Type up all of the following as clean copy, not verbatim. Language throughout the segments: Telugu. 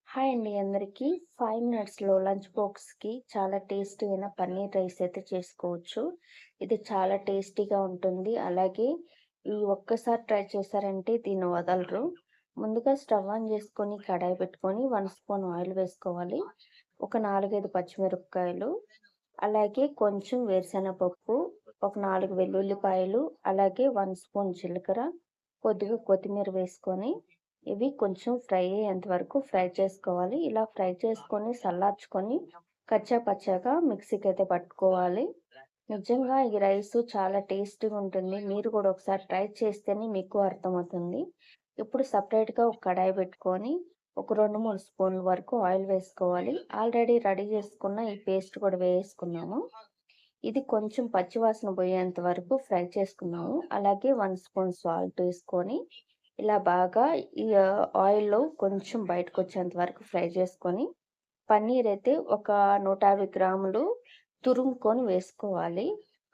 హాయ్ అండి అందరికీ. 5 మినిట్స్‌లో లంచ్ బాక్స్‌కి చాలా టేస్టీ అయిన పన్నీర్ రైస్ అయితే చేసుకోవచ్చు. ఇది చాలా టేస్టీగా ఉంటుంది. అలాగే ఈ ఒక్కసారి ట్రై చేశారంటే దీన్ని వదలరు. ముందుగా స్టవ్ ఆన్ చేసుకొని కడాయి పెట్టుకొని 1 స్పూన్ ఆయిల్ వేసుకోవాలి. ఒక 4, 5 పచ్చిమిరపకాయలు, అలాగే కొంచెం వేరుశెనగపప్పు, ఒక 4 వెల్లుల్లిపాయలు, అలాగే 1 స్పూన్ జీలకర్ర, కొద్దిగా కొత్తిమీర వేసుకొని ఇవి కొంచెం ఫ్రై అయ్యేంత వరకు ఫ్రై చేసుకోవాలి. ఇలా ఫ్రై చేసుకొని చల్లార్చుకొని కచ్చా పచ్చాగా మిక్సీకైతే పట్టుకోవాలి. నిజంగా ఈ రైసు చాలా టేస్టీగా ఉంటుంది. మీరు కూడా ఒకసారి ట్రై చేస్తేనే మీకు అర్థమవుతుంది. ఇప్పుడు సెపరేట్‌గా ఒక కడాయి పెట్టుకొని ఒక 2, 3 స్పూన్ల వరకు ఆయిల్ వేసుకోవాలి. ఆల్రెడీ రెడీ చేసుకున్న ఈ పేస్ట్ కూడా వేసుకున్నాము. ఇది కొంచెం పచ్చివాసన పోయేంత వరకు ఫ్రై చేసుకున్నాము. అలాగే 1 స్పూన్ సాల్ట్ వేసుకొని ఇలా బాగా ఈ ఆయిల్‌లో కొంచెం బయటకొచ్చేంత వరకు ఫ్రై చేసుకొని, పన్నీర్ అయితే ఒక 150 గ్రాములు తురుముకొని వేసుకోవాలి.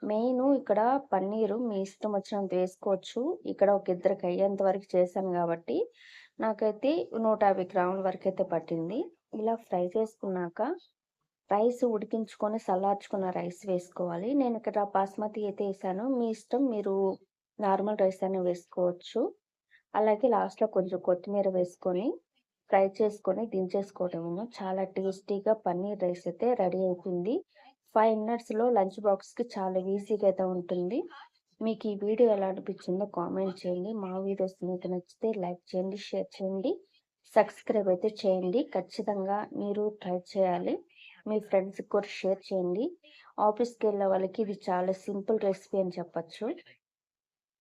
మెయిను ఇక్కడ పన్నీరు మీ ఇష్టం వచ్చినంత వేసుకోవచ్చు. ఇక్కడ ఒక ఇద్దరికి అయ్యేంత వరకు చేశాను గాబట్టి, నాకైతే 150 గ్రాముల వరకైతే పట్టింది. ఇలా ఫ్రై చేసుకున్నాక, రైస్ ఉడికించుకొని చల్లార్చుకున్న రైస్ వేసుకోవాలి. నేను ఇక్కడ బాస్మతి అయితే ఏసాను. మీ ఇష్టం మీరు నార్మల్ రైస్ అయినా వేసుకోవచ్చు. అలాగే లాస్ట్‌లో కొంచెం కొత్తిమీర వేసుకొని, ఫ్రై చేసుకొని దించేసుకోవడము. చాలా టేస్టీగా పన్నీర్ రైస్ అయితే రెడీ అయిపోయింది. 5 మినిట్స్‌లో లంచ్ బాక్స్‌కి చాలా ఈజీగా అయితే ఉంటుంది. మీకు ఈ వీడియో ఎలా అనిపించిందో కామెంట్ చేయండి. మా వీడియోస్ మీకు నచ్చితే లైక్ చేయండి, షేర్ చేయండి, సబ్స్క్రైబ్ అయితే చేయండి. ఖచ్చితంగా మీరు ట్రై చేయాలి. మీ ఫ్రెండ్స్‌కి కూడా షేర్ చేయండి. ఆఫీస్‌కెళ్ళే వాళ్ళకి ఇది చాలా సింపుల్ రెసిపీ అని చెప్పొచ్చు.